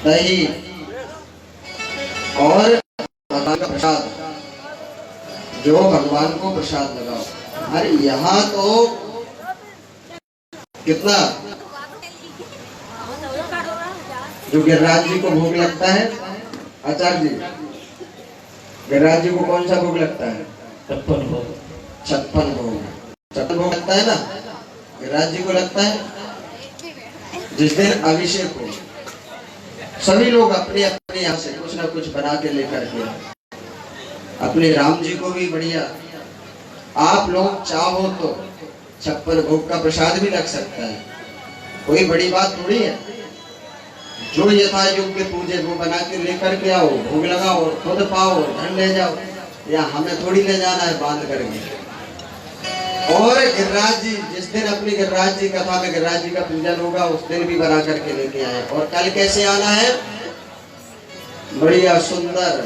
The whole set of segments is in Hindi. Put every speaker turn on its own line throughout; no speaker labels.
दही और भगवान का प्रसाद, जो भगवान को प्रसाद लगाओ। अरे यहाँ तो कितना, जो गिरिराज जी को भोग लगता है आचार्य जी, गिरिराज जी को कौन सा भोग लगता है? 56 भोग। 56 भोग लगता है ना, गिरिराज जी को लगता है। जिस दिन अभिषेक हो, सभी लोग अपने अपने यहाँ से कुछ ना कुछ बना के लेकर के, अपने राम जी को भी बढ़िया, आप लोग चाहो तो 56 भोग का प्रसाद भी लग सकता है, कोई बड़ी बात थोड़ी है। जो यथा योग्य पूजे वो बना के लेकर के आओ, भोग लगाओ, खुद पाओ, धन ले जाओ, या हमें थोड़ी ले जाना है बांध करके। और गिरिराज जी, जिस दिन अपनी गिरिराज जी कथा में गिरिराज जी का पूजन होगा, उस दिन भी बना करके लेके आए। और कल कैसे आना है? बढ़िया सुंदर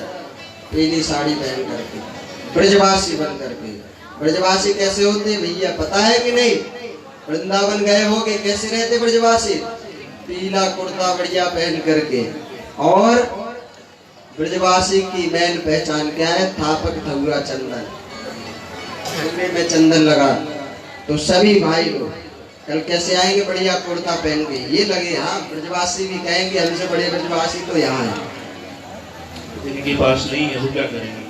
पीली साड़ी पहन करके, ब्रजवासी बन करके। ब्रजवासी कैसे होते भैया पता है कि नहीं? वृंदावन गए होगे, कैसे रहते ब्रजवासी? पीला कुर्ता बढ़िया पहन करके। और ब्रजवासी की मेन पहचान क्या है? थापक थगुआ चंदन, चूल्हे में चंदन लगा। तो सभी भाई लोग कल कैसे आएंगे? बढ़िया कुर्ता पहन के, ये लगे हाँ ब्रजवासी भी कहेंगे हमसे बड़े ब्रजवासी तो यहाँ है।
जिनके पास नहीं है वो क्या करेंगे?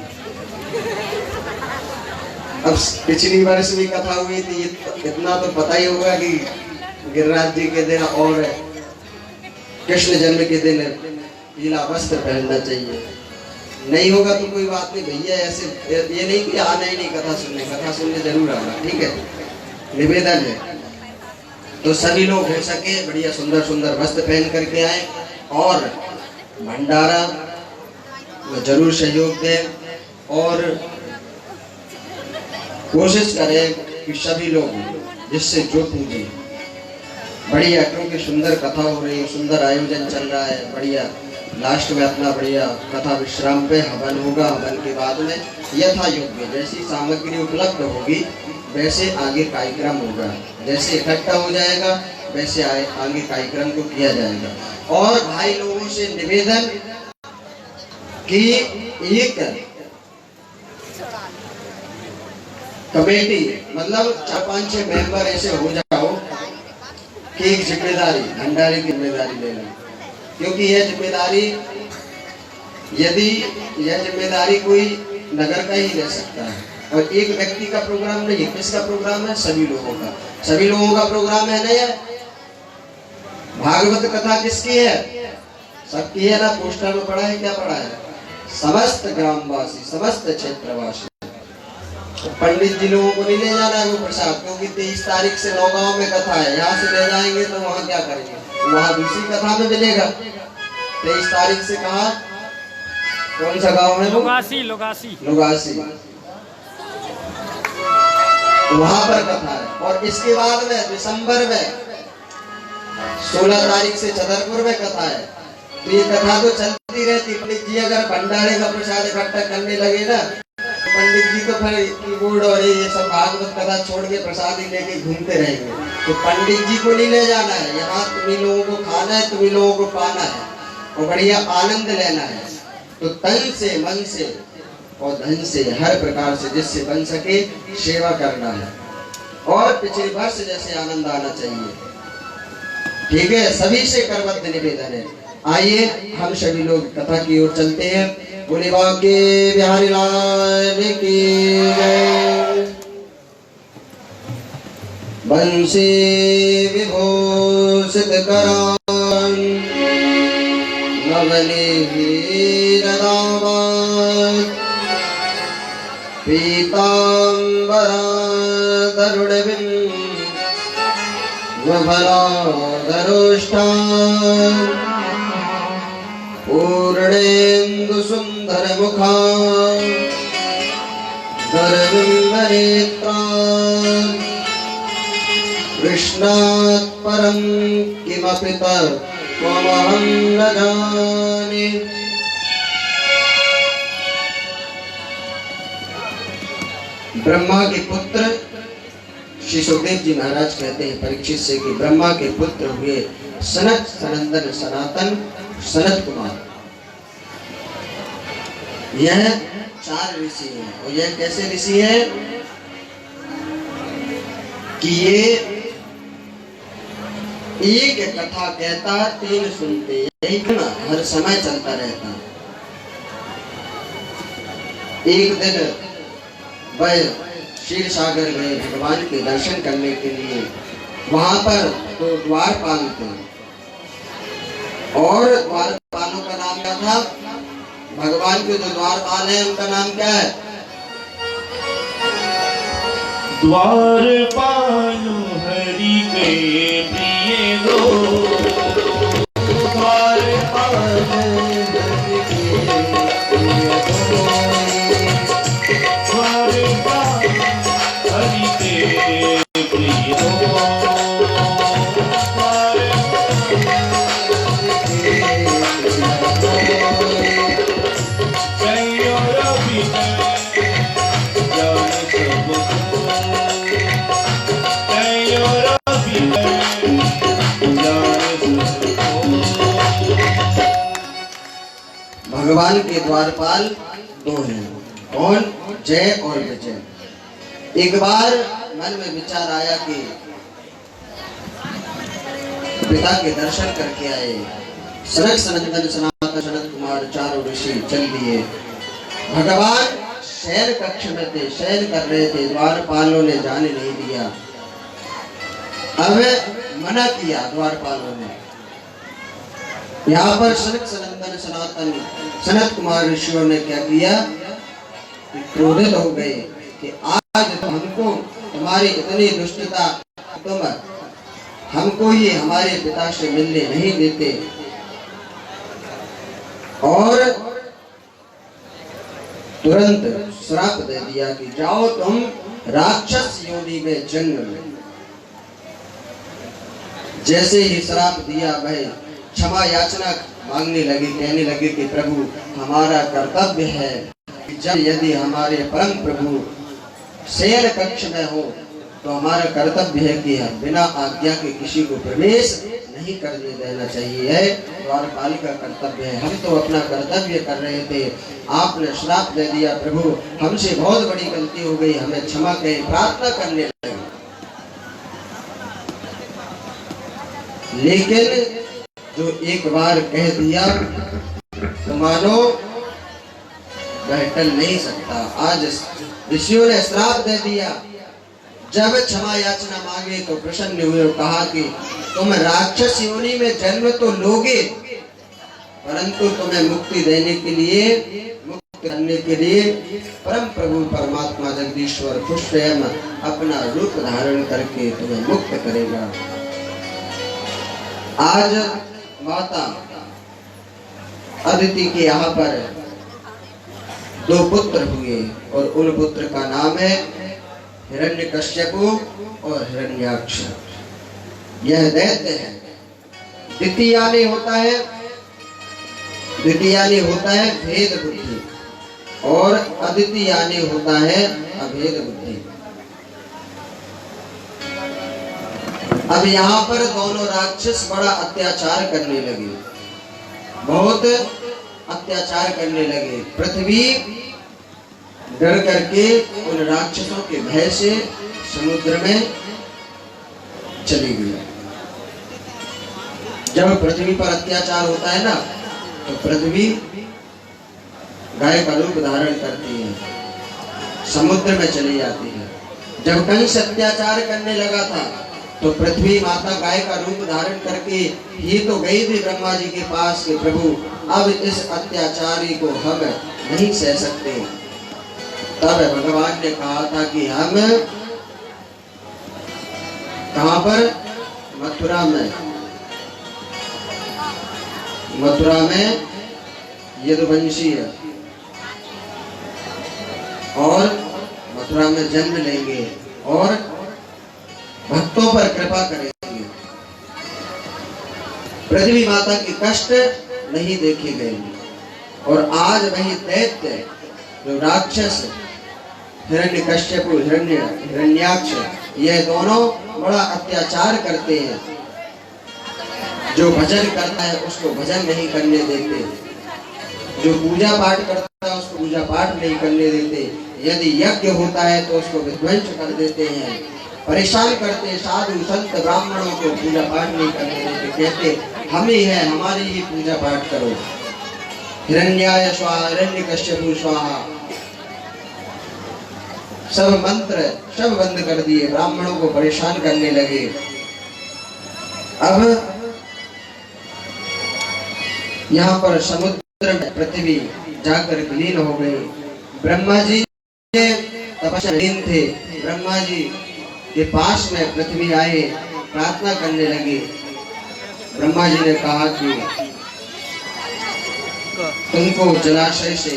अब पिछली वर्ष भी कथा हुई थी, इतना तो पता ही होगा कि गिरिराज जी के दिन और कृष्ण जन्म के दिन पीला वस्त्र पहनना चाहिए। नहीं होगा तो कोई बात नहीं भैया, ऐसे ये नहीं कि आना ही नहीं कथा सुनने जरूर आना, ठीक है, निवेदन है। तो सभी लोग हो सके बढ़िया सुंदर सुंदर वस्त्र पहन करके आए और भंडारा में जरूर सहयोग दें। और कोशिश करें कि सभी लोग जिससे जो पूजे बढ़िया, क्योंकि सुंदर कथा हो रही है, सुंदर आयोजन चल रहा है बढ़िया। लास्ट में अपना बढ़िया कथा विश्राम पे हवन होगा। हवन के बाद में यथा योग्य जैसी सामग्री उपलब्ध होगी वैसे आगे कार्यक्रम होगा, जैसे इकट्ठा हो जाएगा वैसे आगे कार्यक्रम को किया जाएगा। और भाई लोगों से निवेदन कि एक कमेटी मतलब 4-5-6 मेंबर ऐसे हो जाओ कि एक जिम्मेदारी, भंडारे की जिम्मेदारी ले लें। क्योंकि यह जिम्मेदारी, यदि यह जिम्मेदारी कोई नगर का ही ले सकता है, और एक व्यक्ति का प्रोग्राम नहीं है। किसका प्रोग्राम है? सभी लोगों का, सभी लोगों का प्रोग्राम है। नहीं है? भागवत कथा किसकी है? सबकी है ना। पोस्टर में पढ़ा है, क्या पढ़ा है? समस्त ग्रामवासी, समस्त क्षेत्रवासी। तो पंडित जी लोगों को नहीं ले जाना है वो प्रसाद, क्योंकि 23 तारीख से नौगांव में कथा है। यहाँ से ले जाएंगे तो वहाँ क्या करेंगे? वहाँ दूसरी कथा में मिलेगा। 23 तारीख से कहा, कौन सा गांव है?
लोगासी।
वहां पर कथा है। और इसके बाद में दिसंबर में 16 तारीख से छतरपुर में कथा है। तो ये कथा तो चलती रहती। पंडित जी अगर भंडारे का प्रसाद इकट्ठा करने लगे ना, पंडित जी तो फिर कीबोर्ड और ये सब भागवत कथा छोड़ के प्रसाद ही लेके घूमते रहेंगे। तो पंडित जी को नहीं ले जाना है, यहाँ तुम्ही लोगों को खाना है, तुम्ही लोगों को पाना है और बढ़िया आनंद लेना है। तो तन से, मन से और धन से, हर प्रकार से जिससे बन सके सेवा करना है। और पिछले वर्ष जैसे आनंद आना चाहिए, ठीक है? सभी से करबद्ध निवेदन है। आइए हम सभी लोग कथा की ओर चलते हैं। बोले बाके बिहारी लाल की जय। बंसी विभूषित करान नवनीत दामन पीतांबर तरुणबिंब भलाधरुष्टान पूर्णेन्दु सुंदर मुखा गर्विम्बनेत्रान् कृष्णात् परं किमपि तत्त्वमहं न जाने। ब्रह्मा के पुत्र श्री सुखदेव जी महाराज कहते हैं परीक्षित से कि ब्रह्मा के पुत्र हुए सनत सनंदन सनातन सनत कुमार, यह 4 ऋषि हैं। और यह कैसे ऋषि हैं कि ये एक कथा कहता 3 सुनते, यही ना हर समय चलता रहता। एक दिन वह क्षीर सागर गए भगवान के दर्शन करने के लिए। वहां पर 2 द्वारपाल थे और द्वारपालों का नाम क्या था? भगवान के जो द्वारपाल हैं उनका नाम क्या है?
द्वारपालो हरि के प्रिय गो,
द्वारपाल हरि के प्रिय गो,
द्वारपाल हरि के प्रिय गो,
भगवान के द्वारपाल 2 हैं। कौन? जय और विजय। एक बार मन में विचार आया कि पिता के दर्शन करके आए। सनक सनंदन सनातन सनत कुमार 4 ऋषि चल दिए। भगवान शयन कक्ष में थे, शयन कर रहे थे। द्वारपालों ने जाने नहीं दिया। अब मना किया द्वारपालों ने। यहाँ पर सनक सनंदन सनातन सनत कुमार ऋषियों ने क्या किया? क्रोधित हो गए कि आज तो हमको तुम्हारी इतनी दुष्टता, तुम हमको ही हमारे पिता से मिलने नहीं देते। और तुरंत श्राप दे दिया कि जाओ तुम राक्षस योनि में जन्म लो। जैसे ही श्राप दिया वह क्षमा याचना मांगने लगी, कहने लगी कि प्रभु हमारा कर्तव्य है कि जब यदि हमारे परम प्रभु शयन कक्ष में हो तो हमारा कर्तव्य है कि हम बिना आज्ञा के किसी को प्रवेश नहीं करने देना चाहिए। है द्वारपाल का कर्तव्य है। हम तो अपना कर्तव्य कर रहे थे, आपने श्राप दे दिया। प्रभु हमसे बहुत बड़ी गलती हो गई, हमें क्षमा करें। प्रार्थना करने लगे। लेकिन जो एक बार कह दिया तो मानो वह टल नहीं सकता। आज ऋषियों ने श्राप दे दिया। जब क्षमा याचना मांगे तो प्रसन्न हुए और कहा कि तुम राक्षस योनि में जन्म तो लोगे, परंतु तुम्हें मुक्ति देने के लिए, मुक्त करने के लिए परम प्रभु परमात्मा जगदीश्वर खुद स्वयं अपना रूप धारण करके तुम्हें मुक्त करेगा। आज माता अदिति के यहाँ पर 2 पुत्र हुए और उन पुत्र का नाम है हिरण्यकश्यपु और हिरण्याक्ष। यह दैत्य है। द्वितीयानि होता है भेद बुद्धि और अद्वितीयानि होता है अभेद बुद्धि। अब यहाँ पर दोनों राक्षस बड़ा अत्याचार करने लगे, बहुत अत्याचार करने लगे। पृथ्वी डर करके उन राक्षसों के भय से समुद्र में चली गई। जब पृथ्वी पर अत्याचार होता है ना तो पृथ्वी गाय का रूप धारण करती है, समुद्र में चली जाती है। जब कंस अत्याचार करने लगा था तो पृथ्वी माता गाय का रूप धारण करके ही तो गई थी ब्रह्मा जी के पास कि प्रभु अब इस अत्याचारी को हम नहीं सह सकते। तब भगवान ने कहा था कि हम कहां पर? मथुरा में यदुवंशी है और मथुरा में जन्म लेंगे और भक्तों पर कृपा करेंगे। पृथ्वी माता के कष्ट नहीं देखे गए। और आज वही दैत्य जो राक्षस हिरण्यकश्यप हिरण्याक्ष, ये दोनों बड़ा अत्याचार करते हैं। जो भजन करता है उसको भजन नहीं करने देते, जो पूजा पाठ करता है उसको पूजा पाठ नहीं करने देते, यदि यज्ञ होता है तो उसको विध्वंस कर देते हैं, परेशान करते, साधु संत ब्राह्मणों को पूजा पाठ नहीं करने देते, कहते हम ही है, हमारी ही पूजा पाठ करो। हिरण्याय स्वाहा, हिरण्यकश्यपु स्वाहा, सब मंत्र सब बंद कर दिए, ब्राह्मणों को परेशान करने लगे। अब यहाँ पर समुद्र में पृथ्वी जाकर विलीन हो गई। ब्रह्मा जी तपस्यालीन थे, ब्रह्मा जी के पास में पृथ्वी आए, प्रार्थना करने लगे। ब्रह्मा जी ने कहा कि तुमको जलाशय से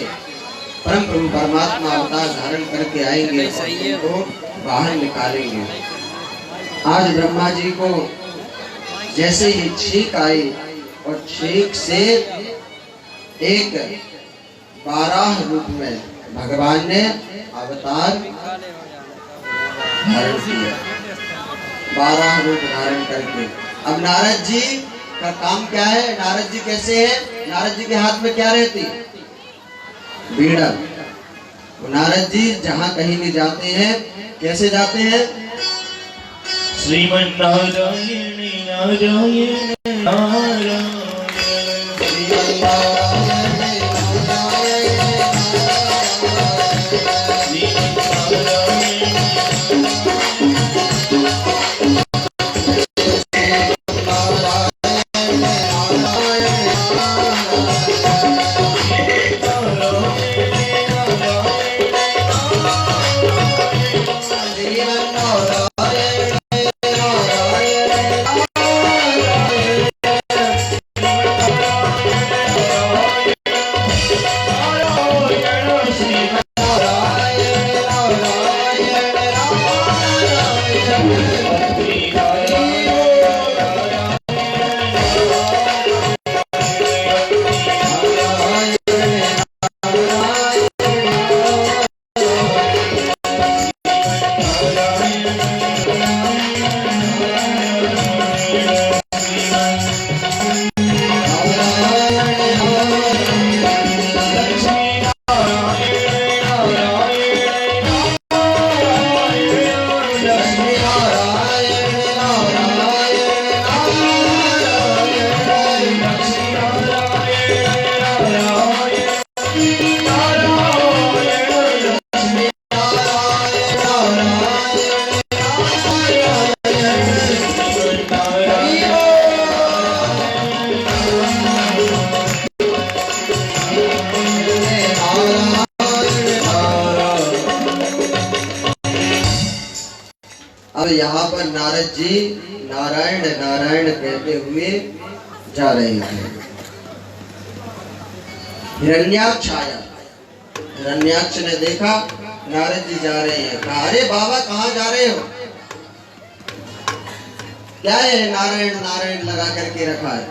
परम प्रभु परमात्मा अवतार धारण करके आएंगे और तुमको बाहर निकालेंगे। आज ब्रह्मा जी को जैसे ही छींक आई और छींक से एक 12 रूप में भगवान ने अवतार धारण किया, 12 रूप धारण करके। अब नारद जी का काम क्या है? नारद जी कैसे है? नारद जी के हाथ में क्या रहती? बीड़ा। नारद जी जहाँ कहीं भी जाते हैं कैसे जाते हैं?
श्रीमन नारायण नारायण नारायण
अब यहाँ पर नारद जी नारायण नारायण कहते हुए जा रहे हैं। हिरण्याक्ष आया, हिरण्याक्ष ने देखा नारद जी जा रहे हैं, कहा अरे बाबा कहाँ जा रहे हो? क्या है नारायण नारायण लगा करके रखा है,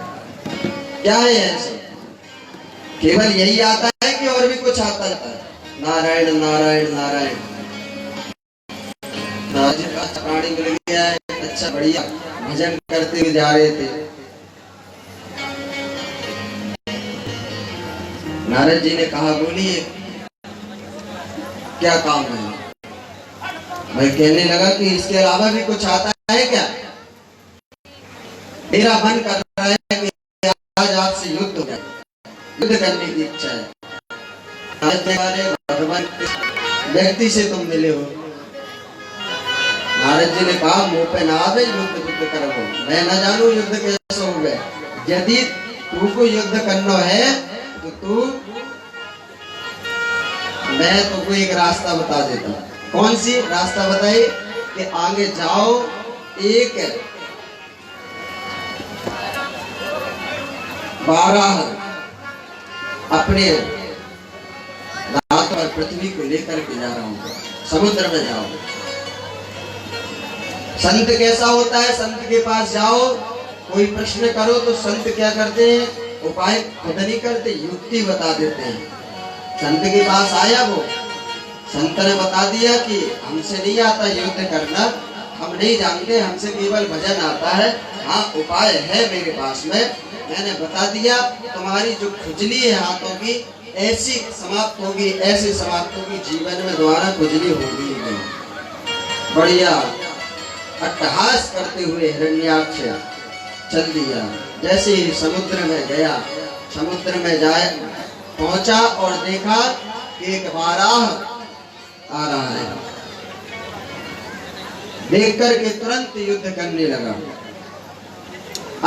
क्या है ऐसे? केवल यही आता है कि और भी कुछ आता है? नारायण नारायण नारायण। प्राणी मिल गया है, अच्छा बढ़िया, भजन करते हुए जा रहे थे। नारद जी ने कहा बोलिए क्या काम है? मैं कहने लगा कि इसके अलावा भी कुछ आता है क्या? मेरा मन कर रहा है कि आज आपसे युद्ध हो जाए, युद्ध करने की इच्छा है। भगवान व्यक्ति से तुम मिले हो। नारद जी ने कहा मुंह पे ना आवे, युद्ध करो, मैं ना जानू युद्ध कैसे हो गए। यदि तू को युद्ध करना है तो तू, मैं तुमको एक रास्ता बता देता हूँ। कौन सी रास्ता बताई? कि आगे जाओ, एक 12 अपने रात और पृथ्वी को लेकर के जा रहा हूँ, समुद्र में जाओ। संत कैसा होता है? संत के पास जाओ, कोई प्रश्न करो तो संत क्या करते हैं? उपाय खुद नहीं करते, युक्ति बता देते हैं। संत के पास आया वो, संत ने बता दिया कि हमसे नहीं आता युद्ध करना, हम नहीं जानते, हमसे केवल भजन आता है, हाँ उपाय है मेरे पास में, मैंने बता दिया। तुम्हारी जो खुजली है हाथों की ऐसी समाप्त होगी, ऐसी समाप्त होगी, जीवन में दोबारा खुजली होगी ही नहीं। बढ़िया अट्टहास करते हुए हिरण्याक्ष चल दिया। जैसे ही समुद्र में गया, समुद्र में जाए पहुंचा और देखा कि एक वाराह आ रहा है। देख करके तुरंत युद्ध करने लगा।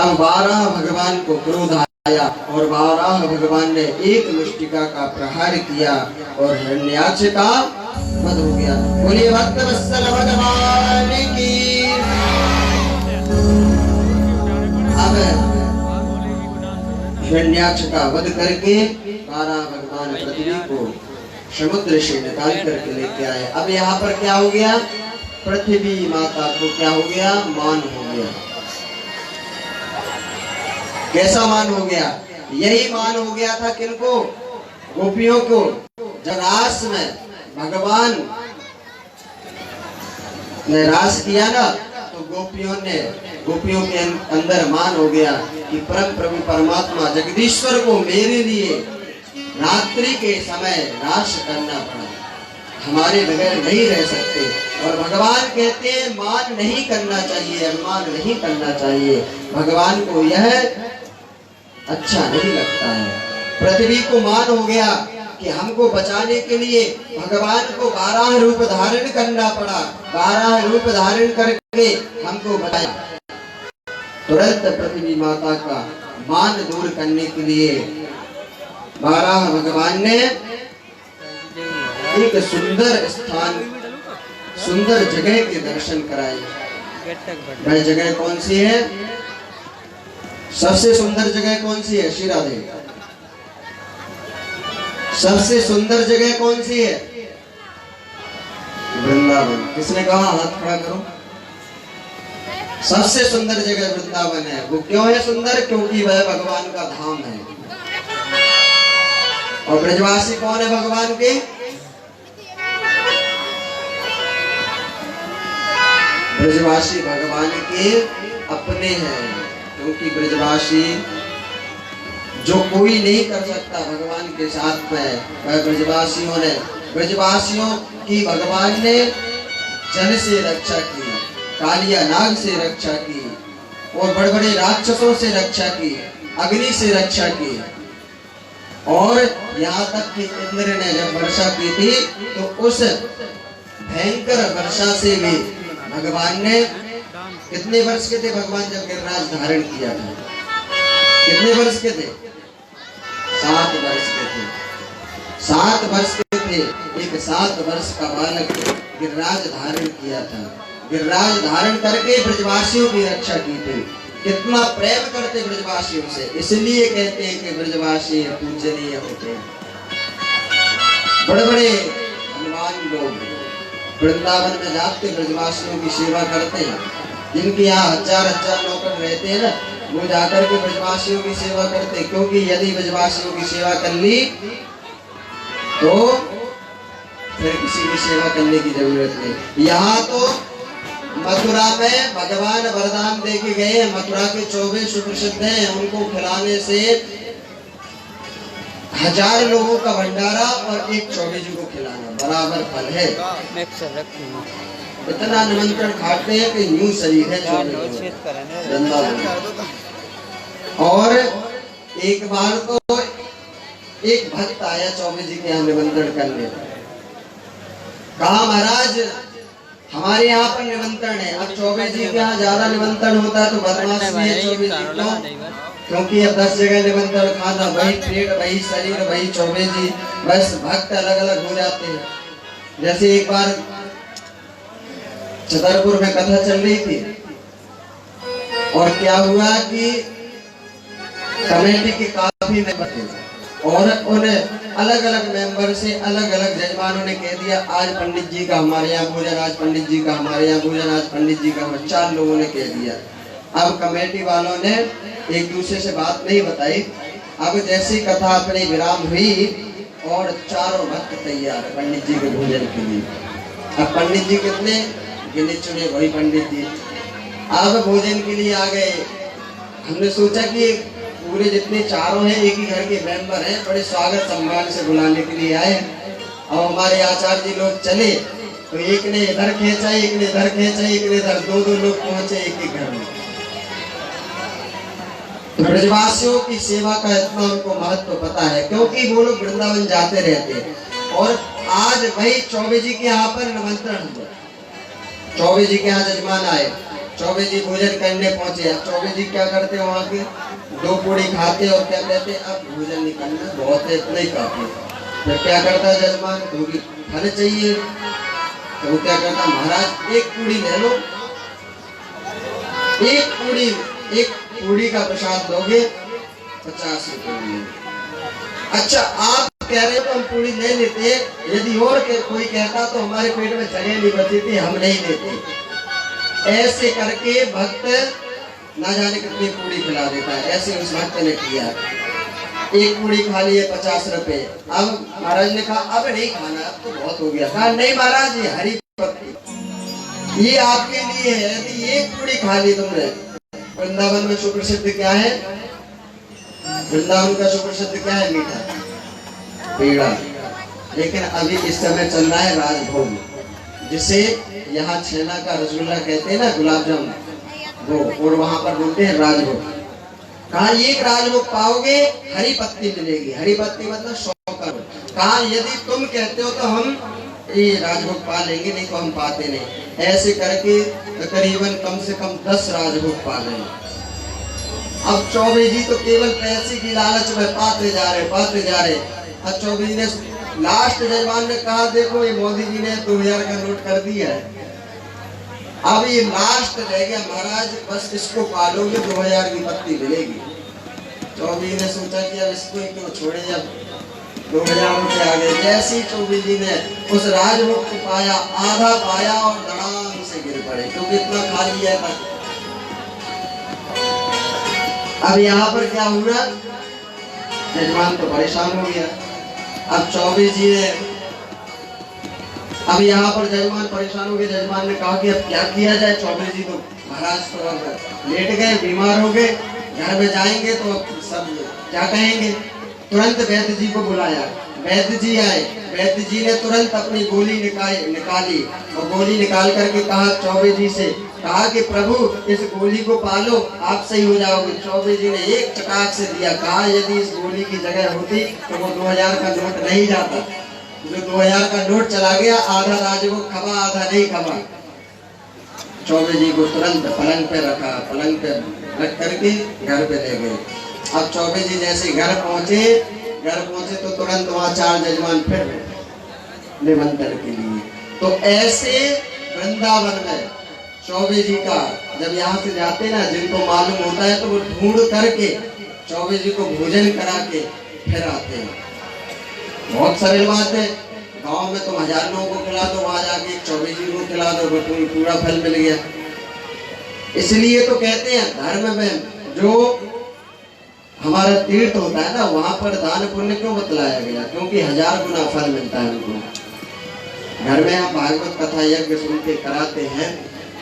अब वाराह भगवान को क्रोध आया और वाराह भगवान ने एक मुष्टिका का प्रहार किया और हिरण्याक्ष का वध हो गया। बोलिए भक्तवत्सल भगवान की। अब हिरण्याक्ष का वध करके वाराह भगवान पृथ्वी को समुद्र से निकाल करके लेके आए। अब यहाँ पर क्या हो गया, पृथ्वी माता को क्या हो गया, मान हो गया। कैसा मान हो गया, यही मान हो गया था किनको, गोपियों को। जब रास में भगवान ने रास किया ना, तो गोपियों के अंदर मान हो गया कि परम प्रभु परमात्मा जगदीश्वर को मेरे लिए रात्रि के समय रास करना पड़ा, हमारे बगैर नहीं रह सकते। और भगवान कहते हैं मान नहीं करना चाहिए, अभिमान नहीं करना चाहिए। भगवान को यह अच्छा नहीं लगता है। पृथ्वी को मान हो गया कि हमको बचाने के लिए भगवान को 12 रूप धारण करना पड़ा, 12 रूप धारण करके हमको बचाया। तुरंत पृथ्वी माता का मान दूर करने के लिए वाराह भगवान ने एक सुंदर स्थान, सुंदर जगह के दर्शन कराए। वह जगह कौन सी है, सबसे सुंदर जगह कौन सी है, श्री राधे, सबसे सुंदर जगह कौन सी है, वृंदावन। किसने कहा, हाथ खड़ा करो। सबसे सुंदर जगह वृंदावन है। वो क्यों है सुंदर, क्योंकि वह भगवान का धाम है। और ब्रजवासी कौन है भगवान के, ब्रजवासी भगवान के अपने हैं। क्योंकि ब्रजवासी जो कोई नहीं कर सकता भगवान के साथ में, वह ब्रजवासियों ने, ब्रजवासियों की भगवान ने जल से रक्षा की, कालिया नाग से रक्षा की, और बड़े बड़े राक्षसों से रक्षा की, अग्नि से रक्षा की। और यहाँ तक कि इंद्र ने जब वर्षा की थी तो उस भयंकर वर्षा से भी भगवान ने, कितने वर्ष के थे भगवान जब गिरिराज धारण किया था, कितने वर्ष के थे, 7 वर्ष के थे, 7 वर्ष के थे। एक 7 वर्ष का बालक गिरिराज धारण किया था। गिरिराज धारण करके ब्रजवासियों की रक्षा की थी। कितना प्रेम करते ब्रजवासियों से, इसलिए कहते हैं कि ब्रजवासी पूजनीय होते हैं। बड़े बड़े धनवान लोग वृंदावन में जाते ब्रजवासियों की सेवा करते हैं। जिनके यहाँ हजार हजार नौकर रहते हैं ना, वो जाकर के ब्रजवासियों की सेवा करते हैं। क्योंकि यदि ब्रजवासियों की सेवा कर ली तो फिर किसी की सेवा करने की जरूरत नहीं। यहाँ तो मथुरा में भगवान वरदान दे के गए, मथुरा के 24 सुप्रसिद्ध हैं, उनको खिलाने से 1000 लोगों का भंडारा और एक 24 को खिलाना बराबर फल है। इतना निमंत्रण खाते हैं कि यूं शरीर है। और एक बार तो एक भक्त आया चौबे जी के यहाँ निमंत्रण करने, कहा महाराज हमारे यहाँ पर निमंत्रण है। अब चौबे जी के यहाँ ज्यादा निमंत्रण होता है तो बदमाश भी है चौबे जी, क्यों, क्योंकि अब 10 जगह निमंत्रण खाना, वही पेट वही शरीर वही चौबे जी, बस भक्त अलग अलग हो जाते हैं। जैसे एक बार छतरपुर में कथा चल रही थी और क्या हुआ कि कमेटी के काफी मेंबर थे और उन्हें अलग अलग मेंबर से अलग अलग जजमानों ने कह दिया आज पंडित जी का हमारे यहाँ भोजन, आज पंडित जी का हमारे यहाँ भोजन, आज पंडित जी का, 4 लोगों ने कह दिया। अब कमेटी वालों ने एक दूसरे से बात नहीं बताई। अब जैसी कथा अपनी विराम हुई और चारों भक्त तैयार पंडित जी के भोजन के लिए। अब पंडित जी कितने गिने चुने वही पंडित जी। अब भोजन के लिए आ गए। हमने सोचा कि पूरे जितने चारों हैं एक ही घर के मेंबर हैं, बड़े स्वागत सम्मान से बुलाने के लिए आए। और हमारे आचार्य जी लोग चले तो एक ने इधर खींचा, एक ने इधर खींचा, एक ने इधर, दो दो लोग पहुंचे एक ही घर में। तो ब्रजवासियों की सेवा का इतना उनको महत्व पता है, क्योंकि वो लोग वृंदावन जाते रहते हैं। और आज वही चौबे जी के यहाँ पर निमंत्रण हुआ। चौबे जी के यहाँ जजमान आए, चौबे जी भोजन करने पहुंचे। अब चौबे जी क्या करते हैं, वहाँ के दो पूड़ी खाते और क्या कहते हैं, अब भोजन नहीं करना, बहुत है, इतना ही काफी। फिर क्या करता है जजमान, क्योंकि खाने चाहिए, तो वो क्या करता, महाराज एक पूड़ी ले लो, एक पूड़ी का प्रसाद दोगे 50 रुपए में। अच्छा आप कह रहे हो तो हम पूड़ी ले लेते, यदि और कोई कहता तो हमारे पेट में जगह नहीं बची थी, हम नहीं लेते। ऐसे करके भक्त ना जाने कितनी पूड़ी खिला देता है। ऐसे उस भक्त ने किया, एक पूड़ी खा लिए 50 रुपए। अब महाराज ने कहा अब नहीं खाना, अब तो बहुत हो गया। कहा नहीं महाराज, ये हरी पत्ती ये आपके लिए है, यदि एक पूड़ी खा ली तुमने। वृंदावन में सुप्रसिद्ध क्या है, वृंदावन का सुप्रसिद्ध क्या है, मीठा पेड़ा। लेकिन अभी इस समय चल रहा है राजभोग, जिसे यहाँ छेना का रसगुल्ला कहते हैं ना, गुलाब जामुन, वो, और वहां पर बोलते हैं राजभोग। कहा एक राजभोग पाओगे, हरी पत्ती मिलेगी, हरी पत्ती मतलब 100 करोड़। कहा यदि तुम कहते हो तो हम ये राजभोग पा लेंगे, नहीं तो हम पाते नहीं। ऐसे करके करीबन कम से कम 10 राजभोग पा गए। अब चौबे जी तो केवल पैसे की लालच में पाते जा रहे। अब चौबे जी ने लास्ट जजमान ने कहा देखो ये मोदी जी ने 2000 का नोट कर दिया है, अब ये लास्ट रह गया महाराज, बस इसको पालोगे 2000 की पत्ती मिलेगी। चौबे जी ने सोचा कि अब इसको ही क्यों छोड़े, जब 2000 रुपये आ गए। जैसे ही चौबे जी ने उस राजभोग को पाया, आधा पाया और धड़ाम से गिर पड़े, क्योंकि इतना खा लिया था। अब यहाँ पर क्या हुआ, जजमान तो परेशान हो गया। अब चौबे जी ने, अब यहाँ पर जजमान परेशान हो गए। जजमान ने कहा कि अब क्या किया जाए। चौबे जी तो महाराज तो अब लेट गए, बीमार हो गए, घर में जाएंगे तो सब क्या कहेंगे। तुरंत वैद्य जी को बुलाया, वैद्य जी आए। वैद्य जी ने तुरंत अपनी गोली निकाली और गोली निकाल करके कहा चौबे जी से, कहा कि प्रभु इस गोली को पालो, आप सही हो जाओगे। चौबे जी ने एक चटाक से दिया, कहा यदि इस गोली की जगह होती तो वो 2000 का नोट नहीं जाता। जो 2000 का नोट चला गया, आधा राजभोग खबा, आधा नहीं खबा। चौबे जी को तुरंत पलंग पे रखा, पलंग पे रख करके घर पे ले गए। अब चौबे जी जैसे घर पहुंचे तो तुरंत वहां 4 जजमान फिर निमंत्रण के लिए। तो ऐसे वृंदावन में चौबे जी का जब यहाँ से जाते ना, जिनको मालूम होता है तो वो ढूंढ करके चौबे जी को भोजन करा के फिर आते हैं। बहुत सरल बात है, गांव में तो 1000 लोगों को खिला दो, वहां जाके चौबे जी को खिला दो, तो पूरा फल मिल गया। इसलिए तो कहते हैं धर्म में जो हमारा तीर्थ होता है ना, वहां पर दान पुण्य क्यों बतलाया गया, क्योंकि 1000 गुना फल मिलता है उनको। घर में हम भागवत कथा यज्ञ सुनते कराते हैं,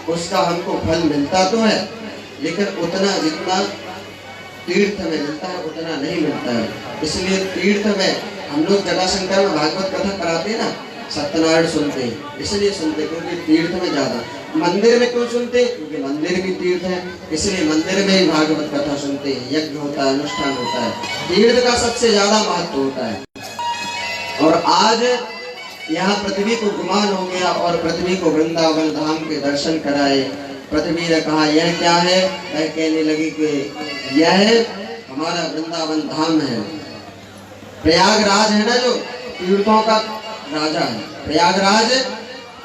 उसका हमको फल मिलता तो है, लेकिन उतना जितना तीर्थ में मिलता है उतना नहीं मिलता है। इसलिए तीर्थ में हम लोग जटाशंकर में भागवत कथा कराते हैं ना, सत्यनारायण सुनते हैं, इसलिए सुनते क्योंकि तीर्थ में ज्यादा। मंदिर में क्यों सुनते, क्योंकि मंदिर भी तीर्थ है, इसलिए मंदिर में ही भागवत कथा सुनते हैं, यज्ञ होता है, अनुष्ठान होता है, तीर्थ का सबसे ज्यादा महत्व होता है। और आज यहाँ पृथ्वी को गुमान हो गया और पृथ्वी को वृंदावन धाम के दर्शन कराए। पृथ्वी ने कहा यह क्या है, वह कहने लगी कि यह हमारा वृंदावन धाम है। प्रयागराज है ना, जो तीर्थों का राजा है, प्रयागराज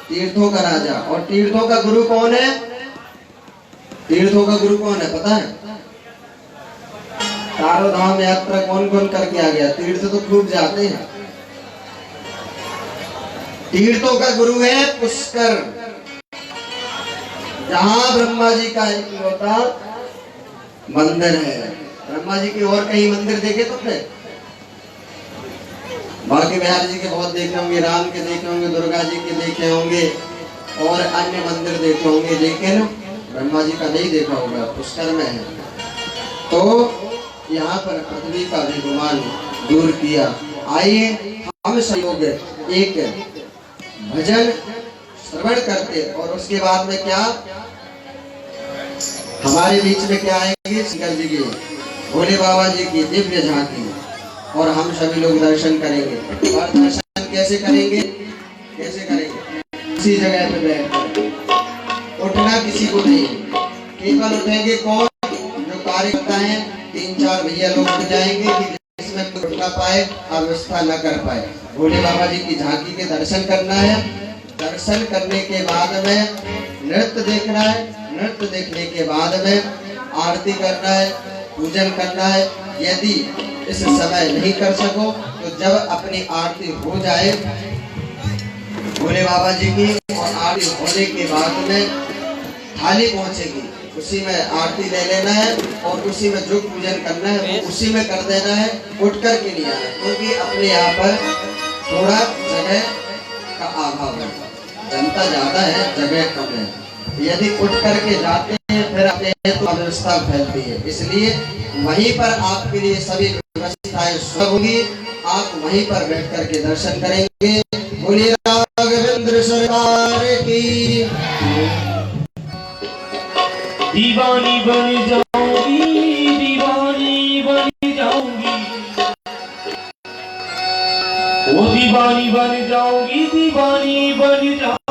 तीर्थों का राजा। और तीर्थों का गुरु कौन है, तीर्थों का गुरु कौन है पता है? चारों धाम यात्रा कौन कौन करके आ गया, तीर्थ तो खूब जाते हैं। तीर्थों का गुरु है पुष्कर, जहां ब्रह्मा जी का इकलौता मंदिर है। ब्रह्मा जी के और कहीं मंदिर देखे तुमने? बाकी बिहार जी के बहुत देखे होंगे, राम के देखे होंगे, दुर्गा जी के देखे होंगे और अन्य मंदिर देखे होंगे, लेकिन ब्रह्मा जी का नहीं देखा होगा, पुष्कर में है। तो यहाँ पर पृथ्वी का भी गुमान दूर किया। आइए हम सब लोग एक भजन श्रवण करते, और उसके बाद में क्या हमारे बीच में क्या आएंगे, शंकर जी की, भोले बाबा जी की दिव्य झांकी, और हम सभी लोग दर्शन करेंगे। और दर्शन कैसे करेंगे, कैसे करेंगे? इसी जगह पे बैठ कर, उठना किसी को नहीं, केवल उठेंगे कौन, जो कार्यकर्ता है, 3-4 भैया लोग उठ जाएंगे कि जिसमें कोई उठ ना पाए, अव्यवस्था न कर पाए। भोले बाबा जी की झांकी के दर्शन करना है। दर्शन करने के बाद में नृत्य देखना है। नृत्य देखने के बाद में आरती करना है, पूजन करना है। यदि इस समय नहीं कर सको तो जब अपनी आरती हो जाए भोले बाबा जी की, और आरती होने के बाद में थाली पहुंचेगी, उसी में आरती ले लेना है, और उसी में जो पूजन करना है वो उसी में कर देना है, उठ कर के नहीं आना, क्योंकि अपने यहाँ पर थोड़ा जगह का अभाव है, जनता ज्यादा है, जगह कम है। यदि उठ करके जाते हैं फिर आते हैं तो अव्यवस्था फैलती है, इसलिए वहीं पर आपके लिए सभी व्यवस्थाएं सुलभ होगी। आप वहीं पर बैठ करके दर्शन करेंगे। बोलिए राघवेंद्र सरकार की।
दीवानी बन जाऊंगी, दीवानी बन जाऊंगी, वो दीवानी बन जाऊंगी, दीवानी बन जाऊंगी।